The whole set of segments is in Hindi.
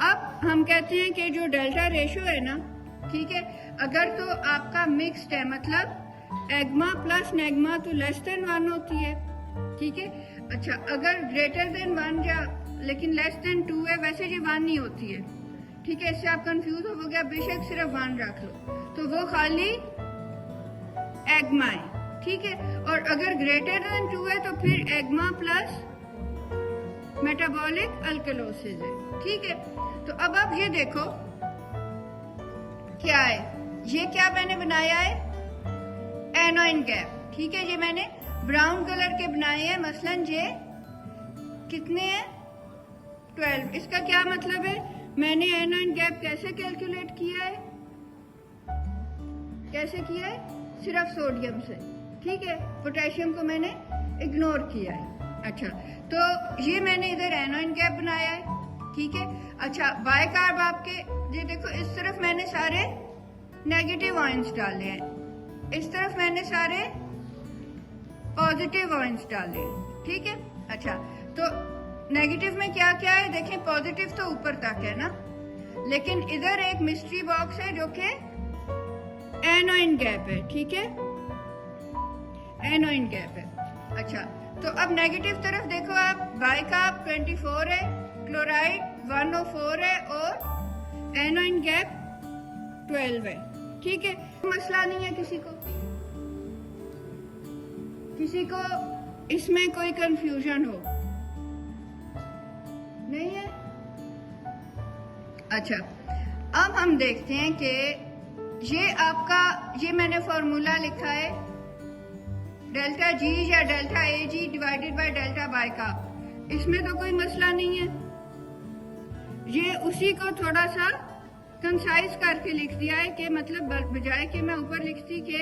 अब हम कहते हैं कि जो डेल्टा रेशो है ना, ठीक है, अगर तो आपका मिक्स्ड है, मतलब एग्मा प्लस नेग्मा तो लेस देन 1 होती है, ठीक है। अच्छा, अगर ग्रेटर देन 1 या लेकिन लेस देन 2 है, वैसे ये 1 नहीं होती है, ठीक है। इससे आप कंफ्यूज हो गया, बेशक सिर्फ 1 रख लो, तो वो खाली एग्मा है, ठीक है। और अगर ग्रेटर देन 2 है तो फिर एग्मा प्लस मेटाबॉलिक अल्कलोसिस है, ठीक है। तो अब आप ये देखो क्या है, ये क्या मैंने बनाया है, एनोइन गैप, ठीक है। ये मैंने ब्राउन कलर के बनाए हैं, मसलन ये कितने हैं 12। इसका क्या मतलब है, मैंने एनोइन गैप कैसे कैलकुलेट किया है, कैसे किया है, सिर्फ सोडियम से, ठीक है। पोटेशियम को मैंने इग्नोर किया है। अच्छा, तो ये मैंने इधर एनोइन गैप बनाया है, ठीक है। अच्छा, बाइकार्ब आपके ये देखो, इस तरफ मैंने सारे नेगेटिव आयंस डाले हैं, इस तरफ मैंने सारे पॉजिटिव आयंस डाले हैं, ठीक है। अच्छा, तो नेगेटिव में क्या क्या है देखें, पॉजिटिव तो ऊपर तक है ना, लेकिन इधर एक मिस्ट्री बॉक्स है जो कि एनोइन गैप है, ठीक है, एनोइन गैप है। अच्छा, तो अब नेगेटिव तरफ देखो आप, बाइकार्ब 24 है, क्लोराइड 104 है और एनोइन गैप 12 है, ठीक है। मसला नहीं है किसी को इसमें कोई कंफ्यूजन हो, नहीं है। अच्छा, अब हम देखते हैं कि ये आपका, ये मैंने फॉर्मूला लिखा है डेल्टा जी या delta A G divided by delta bicarb, इसमें तो कोई मसला नहीं है। ये उसी को थोड़ा सा कंसाइज करके लिख दिया है कि मतलब बजाय कि मैं ऊपर लिखती कि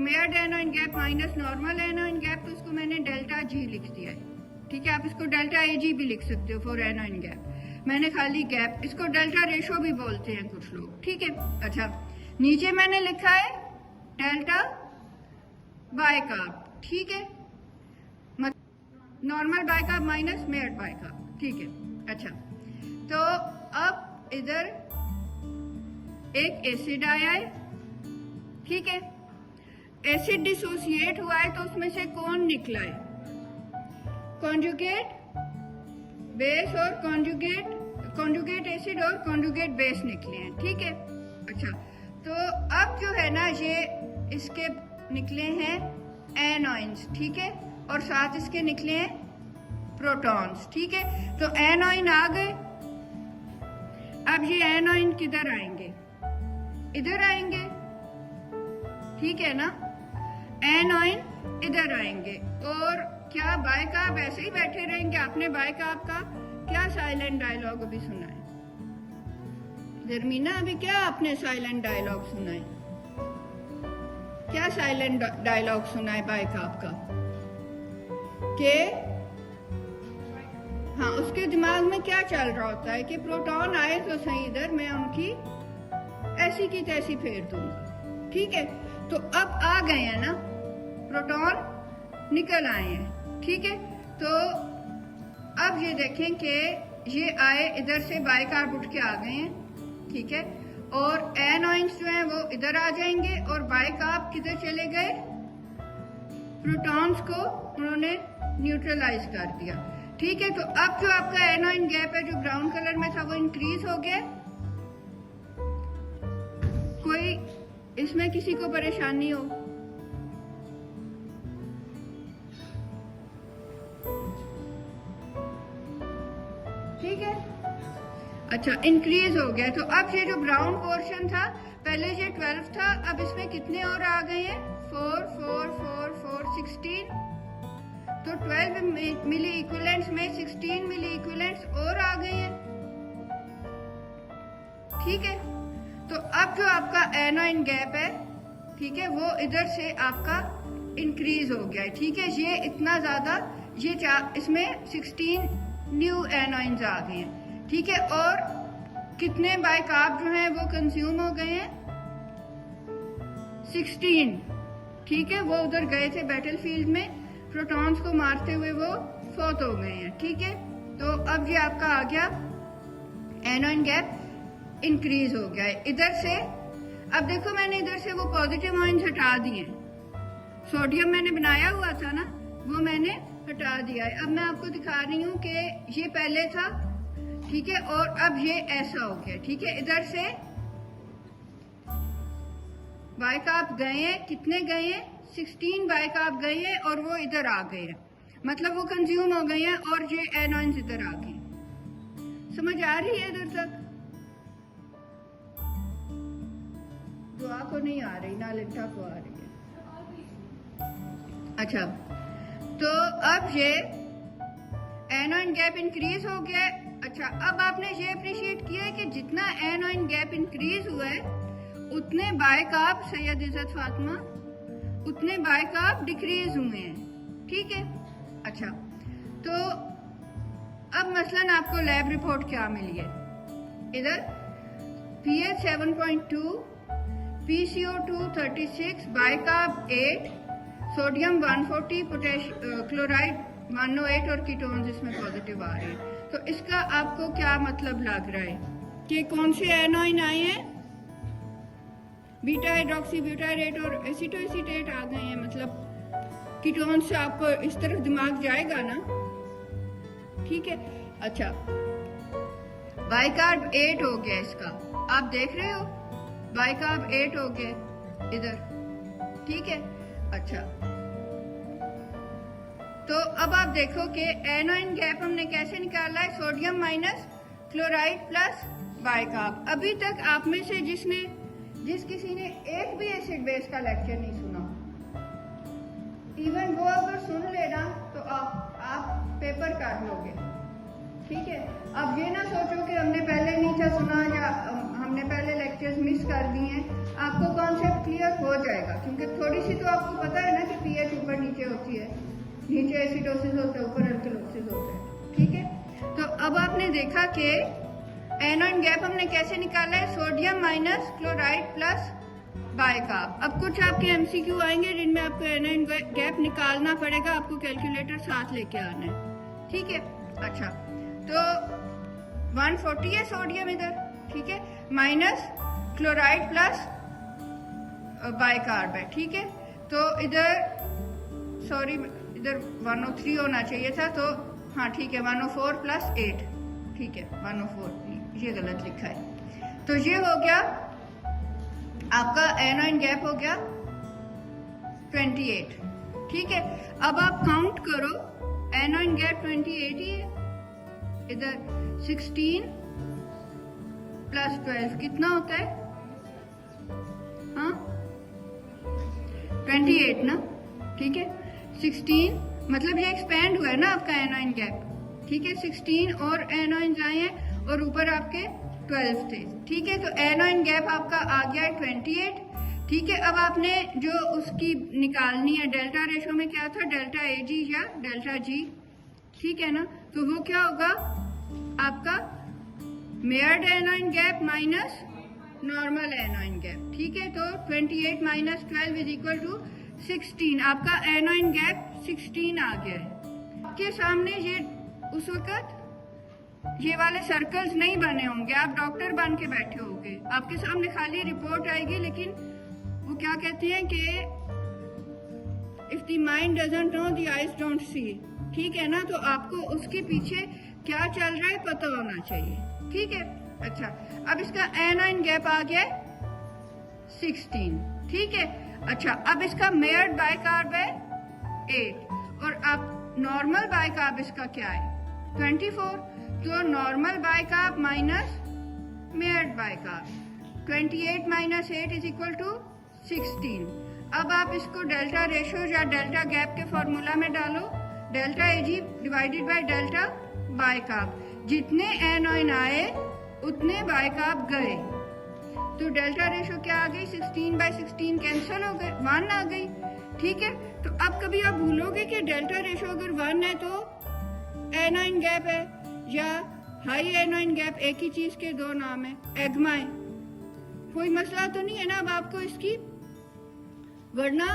मेयर्ड एनोइन गैप माइनस नॉर्मल एनोइन गैप, तो उसको मैंने डेल्टा जी लिख दिया है, ठीक है। आप इसको डेल्टा ए जी भी लिख सकते हो फॉर एनोइन गैप, मैंने खाली गैप, इसको डेल्टा रेशो भी बोलते हैं कुछ लोग, ठीक है। अच्छा, नीचे मैंने लिखा है डेल्टा बाइकार्ब, ठीक है, normal bicarb minus measured bicarb, ठीक है। अच्छा, तो अब इधर एक एसिड आया है, ठीक है, एसिड डिसोसिएट हुआ है, तो उसमें से कौन निकला है, कॉन्जुगेट बेस और कॉन्जुगेट एसिड और कॉन्जुगेट बेस निकले हैं, ठीक है। अच्छा, तो अब जो है ना, ये इसके निकले हैं एनोइंस, ठीक है, और साथ इसके निकले हैं प्रोटॉन्स, ठीक है। तो एनोइन आ गए, अब ये एनोइन किधर आएंगे, इधर आएंगे, ठीक है ना, एनोइन इधर आएंगे। और क्या बाइकार्ब ऐसे ही बैठे रहेंगे, आपने बाइकार्ब का क्या साइलेंट डायलॉग अभी सुना है, जर्मीना, अभी क्या आपने साइलेंट डायलॉग सुना है, क्या साइलेंट डायलॉग सुना है बाइकार्ब का, कि हाँ, उसके दिमाग में क्या चल रहा होता है कि प्रोटॉन आए तो सही इधर, मैं उनकी ऐसी की तैसी फेर दूंगा, ठीक है। तो अब आ गए हैं ना, प्रोटॉन निकल आए हैं, ठीक है। तो अब ये देखें कि ये आए इधर से, बाइकार्ब उठ के आ गए हैं, ठीक है, और एनोइंस जो हैं वो इधर आ जाएंगे, और बाइकार्ब किधर चले गए, प्रोटॉन्स को उन्होंने न्यूट्रलाइज कर दिया, ठीक है। तो अब जो आपका एनोइन गैप है जो ब्राउन कलर में था वो इंक्रीज हो गया, कोई इसमें किसी को परेशानी हो, ठीक है। अच्छा, इंक्रीज हो गया, तो अब ये जो ब्राउन पोर्शन था, पहले ये 12 था, अब इसमें कितने और आ गए हैं, 4 4 4 4 16, तो 12 मिली इक्विवेलेंट्स में 16 मिली इक्विवेलेंट्स और आ गए हैं, ठीक है। तो अब जो आपका एनोइन गैप है, ठीक है, वो इधर से आपका इंक्रीज हो गया है, ठीक है। ये इतना ज्यादा, ये इसमें 16 न्यू एनोइंस आ गए हैं, ठीक है। और कितने बाइकार्ब जो हैं वो कंज्यूम हो गए हैं, 16, ठीक है। वो उधर गए थे बैटलफील्ड में, प्रोटॉन्स को मारते हुए वो फौत हो गए हैं, ठीक है। तो अब ये आपका आ गया एनोइन गैप इंक्रीज हो गया है इधर से। अब देखो मैंने इधर से वो पॉजिटिव आयंस हटा दिए, सोडियम मैंने बनाया हुआ था ना वो मैंने हटा दिया है। अब मैं आपको दिखा रही हूँ कि ये पहले था, ठीक है, और अब ये ऐसा हो गया, ठीक है। इधर से बाइकार्ब गए हैं, कितने गए हैं, 16 बाइकार्ब गए हैं और वो इधर आ गए हैं, मतलब वो कंज्यूम हो गए हैं और ये एनोइंस इधर आ गए। समझ आ रही है इधर तक? दुआ को नहीं आ रही ना, लिट्टा को आ रही है। अच्छा, तो अब ये एनोइन गैप इंक्रीज हो गया है। अच्छा, अब आपने ये अप्रिशिएट किया है कि जितना एनोइन गैप इंक्रीज हुआ है उतने बाइकार्ब, सैयद इज्जत फातिमा, उतने बाइकार्ब डिक्रीज हुए हैं, ठीक है। अच्छा, तो अब मसलन आपको लैब रिपोर्ट क्या मिली है, इधर pH 7.2, PCO2 36, bicarb 8, sodium 140, chloride 108 और कीटोन्स इसमें पॉजिटिव आ रहे हैं। तो इसका आपको क्या मतलब लग रहा है कि कौन से एनोइन आए हैं, बीटा हाइड्रोक्सी ब्यूटारेट और एसीटोएसीटेट आ गए हैं, मतलब कीटोन से आपको इस तरफ दिमाग जाएगा ना, ठीक है। अच्छा, बाइकार्ब 8 हो गया इसका, आप देख रहे हो बाइकार्ब 8 हो गए इधर, ठीक है। अच्छा, तो अब आप देखो कि एनोइन गैप हमने कैसे निकाला है, sodium minus chloride plus bicarb. अभी तक आप में से जिस किसी ने एक भी एसिड बेस का लेक्चर नहीं सुना, इवन वो अगर सुन लेना तो आप पेपर काट लोगे, ठीक है। अब ये ना सोचो कि हमने पहले नहीं था सुना या हमने पहले लेक्चर्स मिस कर दिए हैं, आपको कॉन्सेप्ट क्लियर हो जाएगा, क्योंकि थोड़ी सी तो आपको पता है ना कि पीएच ऊपर नीचे होती है, नीचे एसिडोसिस होता है, ऊपर अल्कलोसिस होता है, ठीक है। तो अब आपने देखा कि एनोइन गैप हमने कैसे निकाला है, sodium minus chloride plus bicarb. अब कुछ आपके एमसीक्यू आएंगे जिनमें आपको एनोइन गैप निकालना पड़ेगा, आपको कैलकुलेटर साथ लेके आना है, ठीक है। अच्छा, तो 140 है सोडियम इधर, ठीक है, माइनस क्लोराइड प्लस बाइकार्ब है, ठीक है। तो इधर सॉरी, इधर 103 होना चाहिए था, तो हाँ ठीक है, 104 प्लस 8, ठीक है, 104, ये गलत लिखा है। तो ये हो गया आपका एनोइन गैप हो गया 28, ठीक है। अब आप काउंट करो, एनोइन गैप 28 ही है, इधर 16 प्लस 12 कितना होता है, हाँ 28 ना, ठीक है। 16 मतलब ये एक्सपेंड हुआ है ना आपका एनोइन गैप, ठीक है। 16 और एनोइन आए हैं और ऊपर आपके 12 थे, ठीक है। तो एनोइन गैप आपका आ गया है 28, ठीक है। अब आपने जो उसकी निकालनी है डेल्टा रेशो में क्या था, डेल्टा एजी या डेल्टा जी, ठीक है ना। तो वो क्या होगा आपका मेयर्ड एनोइन गैप माइनस नॉर्मल एनोइन गैप, ठीक है। तो 28 माइनस 12 इज इक्वल टू 16, आपका एनोइन गैप 16 आ गया है। आपके सामने ये उस वक्त ये वाले सर्कल्स नहीं बने होंगे, आप डॉक्टर बन के बैठे होंगे, आपके सामने खाली रिपोर्ट आएगी, लेकिन वो क्या कहते हैं कि if the mind doesn't know the eyes don't see, ठीक है ना। तो आपको उसके पीछे क्या चल रहा है पता होना चाहिए, ठीक है। अच्छा, अब इसका एनोइन गैप आ गया 16, ठीक है। अच्छा, अब इसका मेयर्ड बाइकार्ब है 8 और अब नॉर्मल बाइकार्ब इसका क्या है 24, तो normal bicarb minus measured bicarb, 28 minus 8 is equal to 16। अब आप इसको डेल्टा रेशो या डेल्टा गैप के फॉर्मूला में डालो, delta AG divided by delta bicarb, जितने एनोइन आए उतने बाइकार्ब गए, तो डेल्टा रेशो क्या आ गई, 16/16 कैंसिल हो गए, 1 आ गई, ठीक है। तो अब कभी आप भूलोगे कि डेल्टा रेशो अगर 1 है तो एनोइन गैप है या हाई एनोइन गैप, एक ही चीज के दो नाम है, एग्मा है, कोई मसला तो नहीं है ना अब आपको इसकी। वरना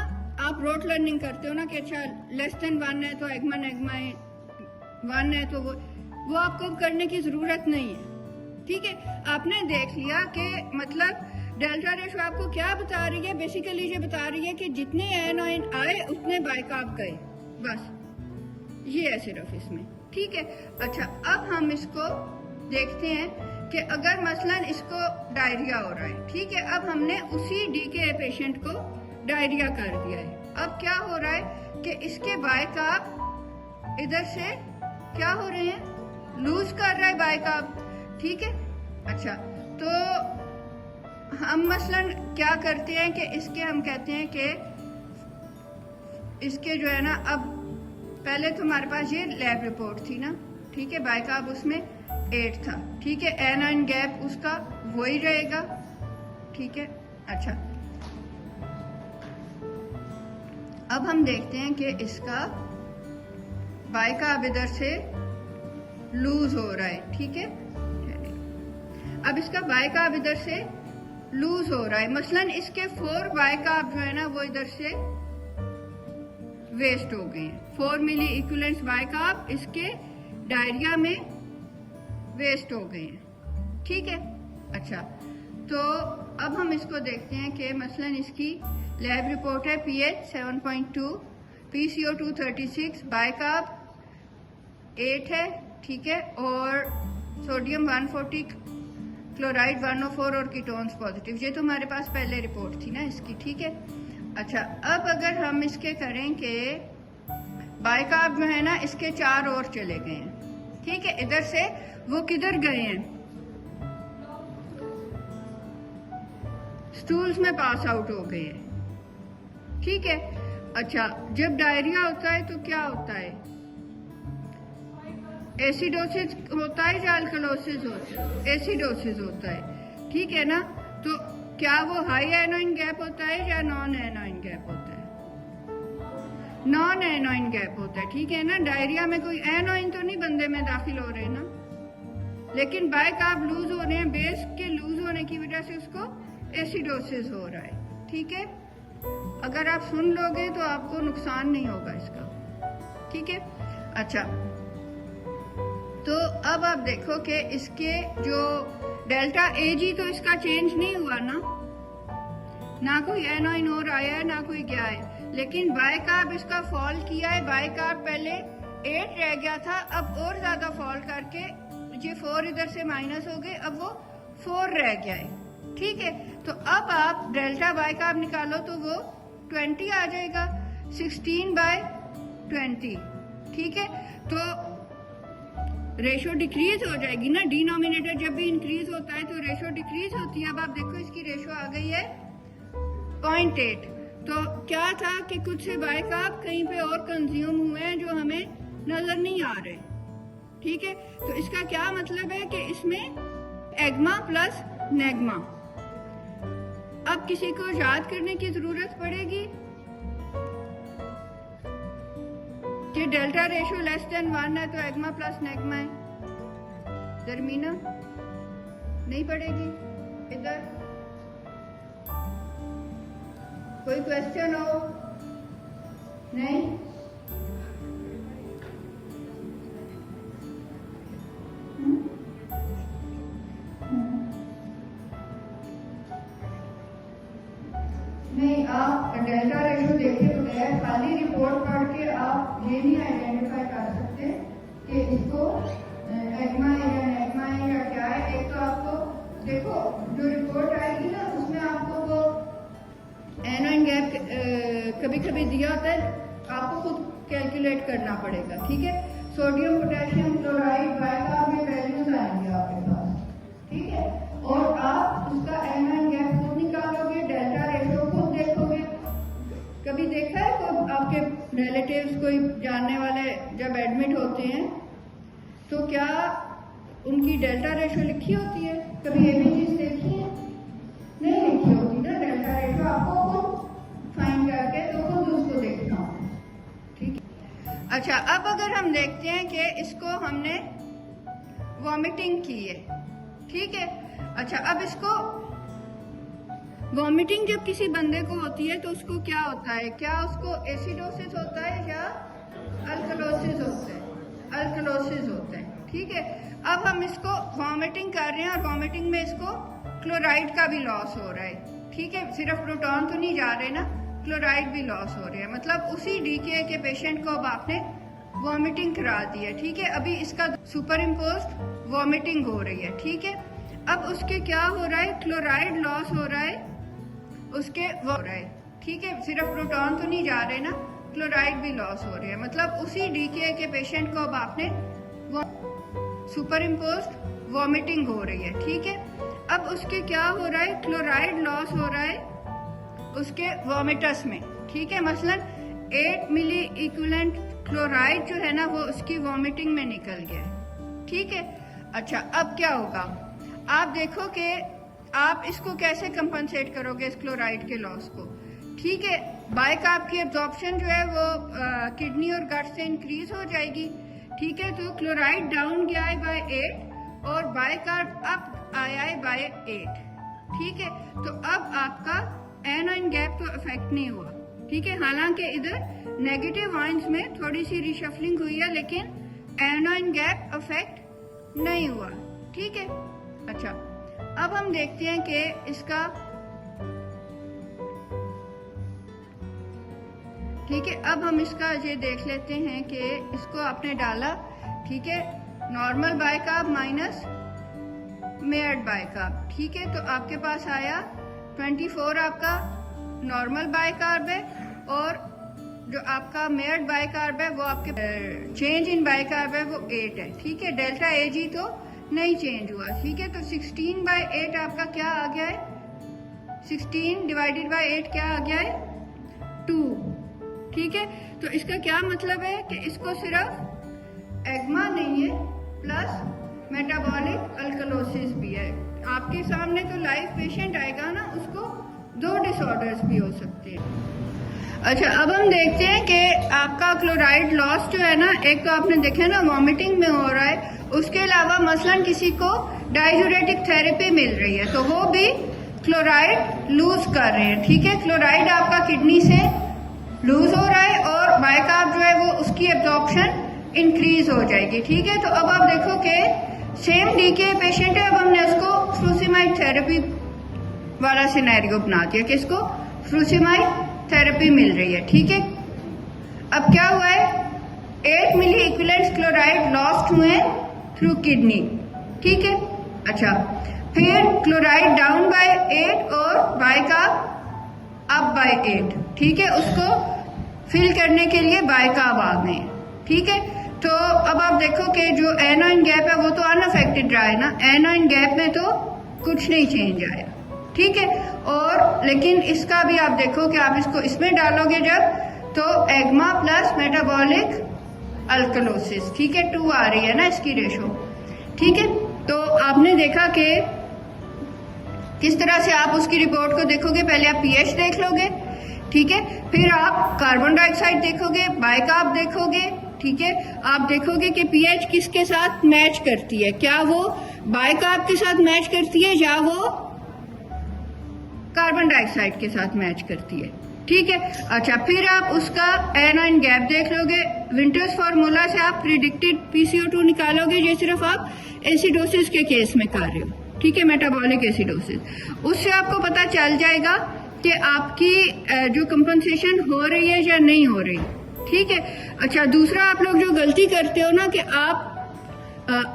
आप रोट लर्निंग करते हो ना कि अच्छा लेस देन 1 है तो एग्मा है, 1 है तो वो आपको करने की जरूरत नहीं है, ठीक है, आपने देख लिया कि मतलब डेल्टा रेशो आपको क्या बता रही है, बेसिकली ये बता रही है कि जितने एनाइन आए उतने बाइकार्ब गए, बस ये है सिर्फ इसमें। ठीक है, अच्छा अब हम इसको देखते हैं कि अगर मसलन इसको डायरिया हो रहा है, ठीक है, अब हमने उसी डी के पेशेंट को डायरिया कर दिया है। अब क्या हो रहा है कि इसके बाइकार्ब इधर से क्या हो रहे हैं, लूज कर रहा है बाइकार्ब। ठीक है, अच्छा तो हम मसलन क्या करते हैं कि इसके हम कहते हैं कि इसके जो है ना, अब पहले तो हमारे पास ये लैब रिपोर्ट थी ना, ठीक है, बाइकार्ब उसमें 8 था, ठीक है, एनाइन गैप उसका वही रहेगा। ठीक है, अच्छा अब हम देखते हैं कि इसका बाइकार्ब इधर से लूज हो रहा है। ठीक है, अब इसका बाइकार्ब इधर से लूज हो रहा है, मसलन इसके 4 बाइकार्ब जो है ना वो इधर से वेस्ट हो गए हैं। 4 मिली इक्विवेलेंट बाइकार्ब इसके डायरिया में वेस्ट हो गए हैं। ठीक है, अच्छा तो अब हम इसको देखते हैं कि मसलन इसकी लैब रिपोर्ट है pH 7.2, PCO2 36, बाइकार्ब 8 है, ठीक है, और सोडियम 140, क्लोराइड 104 और कीटोन्स पॉजिटिव। ये तो हमारे पास पहले रिपोर्ट थी ना इसकी। ठीक है, अच्छा अब अगर हम इसके करें कि बाइकार्ब जो है ना इसके 4 और चले गए हैं। ठीक है, इधर से वो किधर गए हैं, स्टूल्स में पास आउट हो गए हैं। ठीक है, अच्छा जब डायरिया होता है तो क्या होता है, एसिडोसिस होता है या अल्कलोसिस होता है, एसिडोसिस होता है। ठीक है ना, तो क्या वो हाई एनाइन गैप होता है या नॉन एनाइन गैप होता है, नॉन एनाइन गैप होता है। ठीक है ना, डायरिया में कोई एनाइन तो नहीं बंदे में दाखिल हो रहे ना, लेकिन बाइकार्ब लूज हो रहे हैं, बेस के लूज होने की वजह से उसको एसिडोसिस हो रहा है। ठीक है, अगर आप सुन लोगे तो आपको नुकसान नहीं होगा इसका। ठीक है, अच्छा तो अब आप देखो कि इसके जो डेल्टा एजी तो इसका चेंज नहीं हुआ ना कोई एनाइन और आया है ना कोई गया है, लेकिन बाइकार्ब इसका फॉल किया है। बाइकार्ब पहले 8 रह गया था, अब और ज्यादा फॉल करके ये 4 इधर से माइनस हो गए, अब वो 4 रह गया है। ठीक है, तो अब आप डेल्टा बाइकार्ब निकालो तो वो 20 आ जाएगा, 16/20। ठीक है, तो रेशो डिक्रीज हो जाएगी ना, डिनोमिनेटर जब भी इंक्रीज होता है तो रेशो डिक्रीज होती है। अब आप देखो इसकी रेशो आ गई है 0.8। तो क्या था कि कुछ से बाइकार्ब कहीं पे और कंज्यूम हुए हैं जो हमें नजर नहीं आ रहे। ठीक है, तो इसका क्या मतलब है कि इसमें एग्मा प्लस नेग्मा। अब किसी को याद करने की जरूरत पड़ेगी कि डेल्टा रेशो लेस देन 1 है तो एग्मा प्लस नेग्मा है। दरमीना नहीं पड़ेगी। इधर कोई क्वेश्चन हो? नहीं? नहीं, आप डेल्टा रेशो देखे बगैर खाली रिपोर्ट पढ़ के आप ये नहीं आइडेंटिफाई कर सकते कि इसको एग्मा है या नेग्मा है या क्या है। एक तो आपको देखो जो रिपोर्ट आएगी ना उसमें आपको वो एनाइन गैप कभी कभी दिया होता है, आपको खुद कैलकुलेट करना पड़ेगा। ठीक है, सोडियम पोटेशियम क्लोराइड बाइकार्ब में वैल्यूज आएंगे आपके पास। ठीक है, और आप उसका एनाइन गैप खुद निकालोगे, डेल्टा रेशो खुद देखोगे। कभी देखा है कोई आपके रिलेटिव्स कोई जानने वाले जब एडमिट होते हैं तो क्या उनकी डेल्टा रेशो लिखी होती है? कभी ये भी चीज देखी है? नहीं लिखी होती ना डेल्टा रेशो, आपको खुद फाइंड करके तो खुद उसको देखना होगा। ठीक है, अच्छा अब अगर हम देखते हैं कि इसको हमने वॉमिटिंग की है। ठीक है, अच्छा अब इसको वॉमिटिंग जब किसी बंदे को होती है तो उसको क्या होता है, क्या उसको एसिडोसिस होता है या अल्कलोसिस होता है? अल्कलोसिस होता है। ठीक है। अब हम इसको वॉमिटिंग कर रहे हैं और वॉमिटिंग में इसको क्लोराइड का भी लॉस हो रहा है, ठीक है। सिर्फ प्रोटॉन तो नहीं जा रहे ना, क्लोराइड भी लॉस हो रहे हैं। मतलब उसी डीके के पेशेंट को अब आपने वॉमिटिंग करा दी है, ठीक है। अभी इसका सुपर इम्पोज्ड वॉमिटिंग हो रही है, ठीक है। अब उसके क्या हो रहा है, क्लोराइड लॉस हो रहा है, उसके हो रहा है, ठीक है। सिर्फ प्रोटॉन तो नहीं जा रहे ना, क्लोराइड भी लॉस हो रहे हैं। मतलब उसी डीके के पेशेंट को अब आपने सुपर इम्पोज्ड वॉमिटिंग हो रही है, ठीक है। अब उसके क्या हो रहा है, क्लोराइड लॉस हो रहा है उसके वॉमिटस में, ठीक है। मसलन 8 मिली इक्विवेलेंट क्लोराइड जो है ना वो उसकी वॉमिटिंग में निकल गया, ठीक है। अच्छा, अब क्या होगा, आप देखो कि आप इसको कैसे कंपनसेट करोगे इस क्लोराइड के लॉस को, ठीक है। बाइकार्ब की एब्जॉर्प्शन जो है वो किडनी और गट से इंक्रीज हो जाएगी, ठीक है। तो क्लोराइड डाउन गया है बाय 8 और बाइकार्ब अप आया है बाय 8, ठीक है। तो अब आपका एनाइन गैप तो इफेक्ट नहीं हुआ, ठीक है। हालांकि इधर नेगेटिव आयंस में थोड़ी सी रिशफलिंग हुई है लेकिन एनाइन गैप इफेक्ट नहीं हुआ, ठीक है। अच्छा, अब हम देखते हैं कि इसका, ठीक है। अब हम इसका ये देख लेते हैं कि इसको आपने डाला, ठीक है, normal bicarb minus measured bicarb, ठीक है। तो आपके पास आया 24 आपका नॉर्मल बाइकार्ब है और जो आपका मेयर्ड बाइकार्ब है वो आपके चेंज इन बाइकार्ब है वो 8 है, ठीक है। डेल्टा एजी तो नहीं चेंज हुआ, ठीक है। तो 16/8 आपका क्या आ गया है, 16 डिवाइडेड बाय 8 क्या आ गया है, 2, ठीक है। तो इसका क्या मतलब है कि इसको सिर्फ एग्मा नहीं है प्लस मेटाबॉलिक अल्कलोसिस भी है। आपके सामने तो लाइव पेशेंट आएगा ना, उसको 2 डिसऑर्डर्स भी हो सकते हैं। अच्छा, अब हम देखते हैं कि आपका क्लोराइड लॉस जो है ना, एक तो आपने देखा ना वॉमिटिंग में हो रहा है, उसके अलावा मसलन किसी को डाययूरेटिक थेरेपी मिल रही है तो वो भी क्लोराइड लूज कर रहे हैं, ठीक है। क्लोराइड आपका किडनी से लूज हो रहा है और बाइकार्ब जो है वो उसकी एब्जॉर्प्शन इंक्रीज हो जाएगी, ठीक है। तो अब आप देखो कि सेम डीके पेशेंट है, अब हमने उसको फ्रूसिमाइड थेरेपी वाला सिनेरियो बना दिया कि इसको फ्रूसिमाइड थेरेपी मिल रही है, ठीक है। अब क्या हुआ है, 8 मिली इक्विवेलेंट क्लोराइड लॉस्ट हुए थ्रू किडनी, ठीक है। अच्छा, फिर क्लोराइड डाउन बाय 8 और बाइकार्ब अप बाय 8, ठीक है। उसको फिल करने के लिए बाइकार्ब आ गए, ठीक है। तो अब आप देखो कि जो एनाइन गैप है वो तो अनअफेक्टेड रहा है ना, एनाइन गैप में तो कुछ नहीं चेंज आया, ठीक है। और लेकिन इसका भी आप देखो कि आप इसको इसमें डालोगे जब, तो एग्मा प्लस मेटाबॉलिक अल्कलोसिस, ठीक है, 2 आ रही है ना इसकी रेशो, ठीक है। तो आपने देखा कि किस तरह से आप उसकी रिपोर्ट को देखोगे, पहले आप पीएच देख लोगे, ठीक है, फिर आप कार्बन डाइऑक्साइड देखोगे, बाइकार्ब देखोगे, ठीक है। आप देखोगे कि पीएच किसके साथ मैच करती है, क्या वो बाइकार्ब के साथ मैच करती है या वो कार्बन डाइऑक्साइड के साथ मैच करती है, ठीक है। अच्छा, फिर आप उसका एनाइन गैप देख लोगे, विंटर्स फार्मूला से आप प्रिडिक्टेड पीसीओ2 निकालोगे, ये सिर्फ आप एसिडोसिस के केस में कर रहे हो, ठीक है, मेटाबॉलिक एसिडोसिस। उससे आपको पता चल जाएगा कि आपकी जो कंपनसेशन हो रही है या नहीं हो रही, ठीक है। अच्छा, दूसरा आप लोग जो गलती करते हो ना कि आप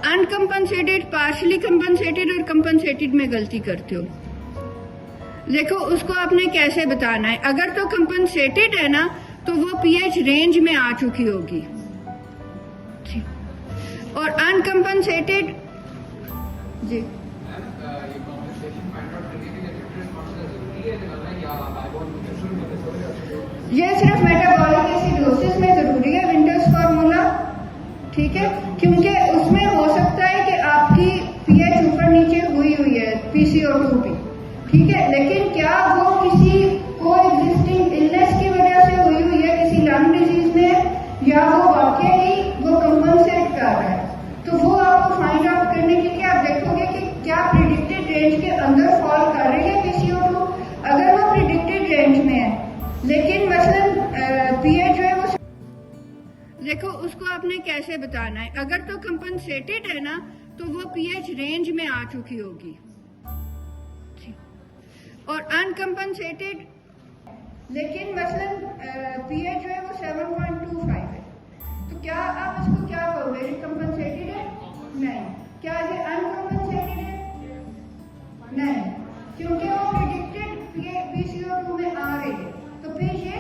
अनकम्पनसेटेड, पार्शली कंपनसेटेड और कंपनसेटेड में गलती करते हो। देखो उसको आपने कैसे बताना है, अगर तो कंपनसेटेड है ना तो वो पीएच रेंज में आ चुकी होगी, और अनकम्पनसेटेड जी ये सिर्फ मेटाबॉलिक एसिडोसिस में जरूरी है विंटर्स फार्मूला, ठीक है, क्योंकि उसमें हो सकता है कि आपकी पीएच ऊपर नीचे हुई है पीसीओ2 भी, ठीक है, लेकिन क्या वो किसी को एग्जिस्टिंग इलनेस की वजह से हुई है, किसी लंग डिजीज में, या वो वाकई वो कंपनसेट कर रहा है, तो वो आपको फाइंड आउट करने के लिए आप देखोगे कि क्या प्रिडिक्टेड रेंज के अंदर फॉल कर रही है पीसीओ2। अगर वो प्रिडिक्टेड रेंज में है लेकिन मसलन पीएच जो है वो, देखो उसको आपने कैसे बताना है? अगर तो कंपनसेटेड है ना तो वो पीएच रेंज में आ चुकी होगी, और अनकंपनसेटेड लेकिन मसलन पीएच जो है वो 7.25 है, तो क्या आप इसको क्या कहोगे? ये कंपनसेटेड है? नहीं। क्या ये अनकंपनसेटेड है? नहीं, क्योंकि वो प्रेडिक्टेड पीसीओ2 में आ रही है, तो फिर ये